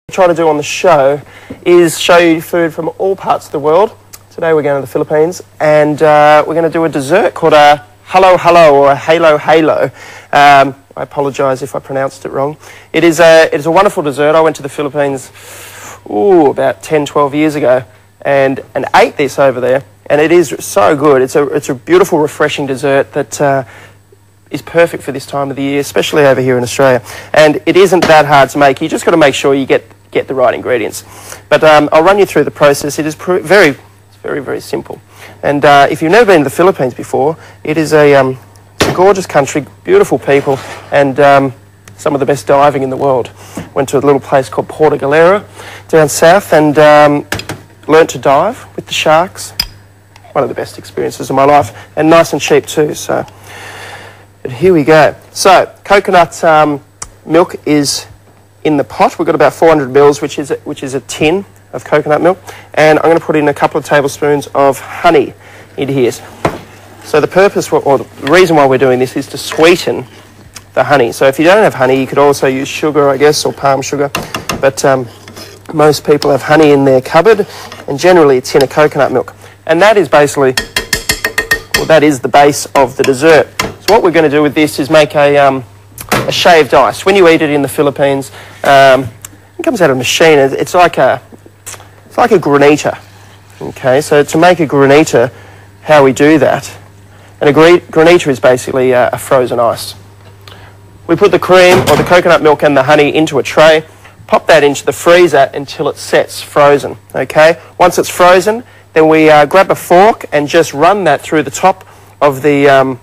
Try to do on the show is show you food from all parts of the world. Today we're going to the Philippines and we're going to do a dessert called a halo halo or a halo halo. I apologise if I pronounced it wrong. It is a wonderful dessert. I went to the Philippines about 10-12 years ago and ate this over there, and it is so good. It's a beautiful, refreshing dessert that is perfect for this time of the year, especially over here in Australia. And it isn't that hard to make. You just got to make sure you get the right ingredients. But I'll run you through the process. It is very simple. And if you've never been to the Philippines before, it is it's a gorgeous country, beautiful people, and some of the best diving in the world. Went to a little place called Puerto Galera down south and learnt to dive with the sharks. One of the best experiences of my life, and nice and cheap too. So, but here we go. So, coconut milk is in the pot. We've got about 400 mils, which is a tin of coconut milk, and I'm going to put in a couple of tablespoons of honey into here. So the purpose, or the reason why we're doing this, is to sweeten the honey. So if you don't have honey, you could also use sugar, I guess, or palm sugar, but most people have honey in their cupboard, and generally a tin of coconut milk. And that is basically, well, that is the base of the dessert. So what we're going to do with this is make a shaved ice. When you eat it in the Philippines, it comes out of a machine. It's like a granita. Okay, so to make a granita, how we do that, and a granita is basically a frozen ice. We put the cream or the coconut milk and the honey into a tray, pop that into the freezer until it sets frozen. Okay, once it's frozen, then we grab a fork and just run that through the top of the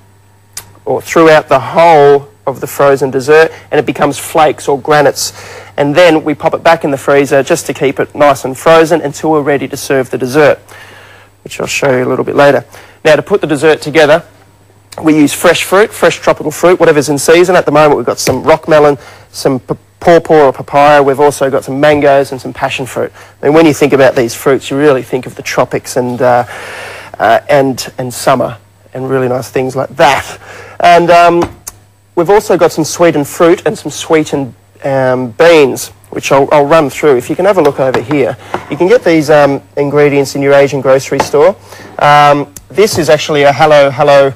or throughout the whole of the frozen dessert, and it becomes flakes or granites, and then we pop it back in the freezer just to keep it nice and frozen until we're ready to serve the dessert, which I'll show you a little bit later. Now, to put the dessert together, we use fresh fruit, fresh tropical fruit, whatever's in season. At the moment we've got some rock melon, some pawpaw or papaya. We've also got some mangoes and some passion fruit. And when you think about these fruits, you really think of the tropics and summer and really nice things like that. And we've also got some sweetened fruit and some sweetened beans, which I'll run through. If you can have a look over here, you can get these ingredients in your Asian grocery store. This is actually a halo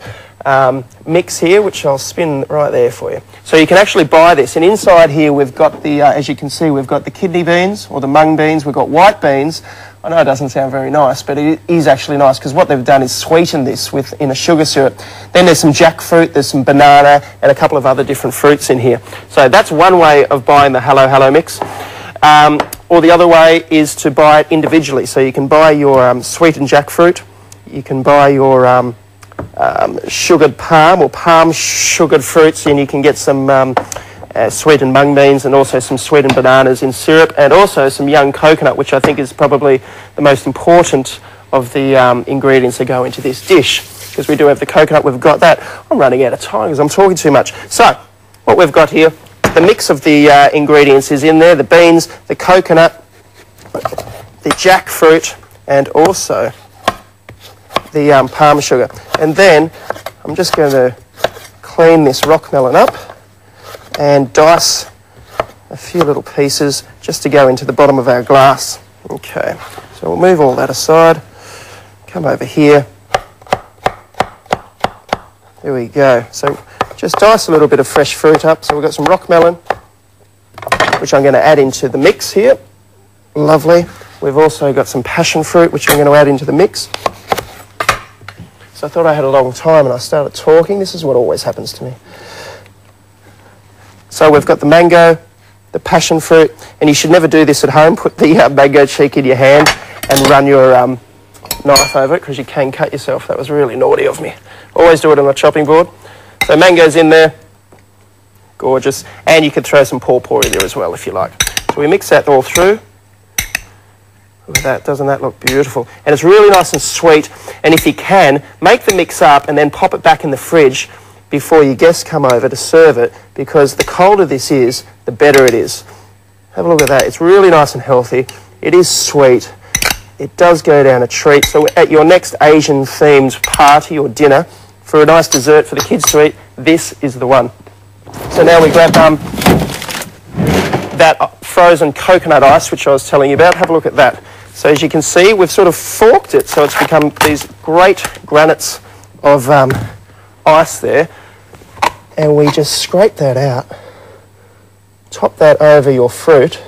mix here, which I'll spin right there for you. So you can actually buy this, and inside here we've got the, as you can see, we've got the kidney beans or the mung beans. We've got white beans. I know it doesn't sound very nice, but it is actually nice because what they've done is sweeten this in a sugar syrup. Then there's some jackfruit, there's some banana, and a couple of other different fruits in here. So that's one way of buying the halo halo mix. Or the other way is to buy it individually. So you can buy your sweetened jackfruit, you can buy your sugared palm or palm sugared fruits, and you can get some sweetened mung beans and also some sweetened bananas in syrup, and also some young coconut, which I think is probably the most important of the ingredients that go into this dish, because we do have the coconut. We've got that. I'm running out of time because I'm talking too much. So what we've got here, the mix of the ingredients is in there: the beans, the coconut, the jackfruit, and also the palm sugar. And then I'm just going to clean this rock melon up and dice a few little pieces just to go into the bottom of our glass. Okay, so we'll move all that aside. Come over here. There we go. So just dice a little bit of fresh fruit up. So we've got some rock melon, which I'm going to add into the mix here. Lovely. We've also got some passion fruit, which I'm going to add into the mix. So I thought I had a long time and I started talking. This is what always happens to me. So we've got the mango, the passion fruit, and you should never do this at home. Put the mango cheek in your hand and run your knife over it, because you can cut yourself. That was really naughty of me. Always do it on the chopping board. So mango's in there. Gorgeous. And you could throw some pawpaw in there as well if you like. So we mix that all through. Look at that, doesn't that look beautiful? And it's really nice and sweet. And if you can, make the mix up and then pop it back in the fridge before your guests come over to serve it, because the colder this is, the better it is. Have a look at that. It's really nice and healthy. It is sweet. It does go down a treat. So at your next Asian-themed party or dinner, for a nice dessert for the kids to eat, this is the one. So now we grab that frozen coconut ice, which I was telling you about. Have a look at that. So as you can see, we've sort of forked it, so it's become these great granites of ice there. And we just scrape that out, top that over your fruit,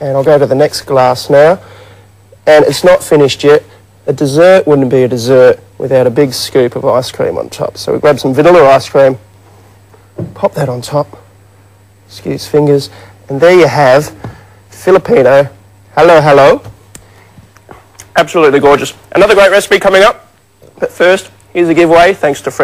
and I'll go to the next glass now. And it's not finished yet. A dessert wouldn't be a dessert without a big scoop of ice cream on top. So we grab some vanilla ice cream, pop that on top, excuse fingers, and there you have Filipino hello hello. Absolutely gorgeous. Another great recipe coming up, but first, here's a giveaway thanks to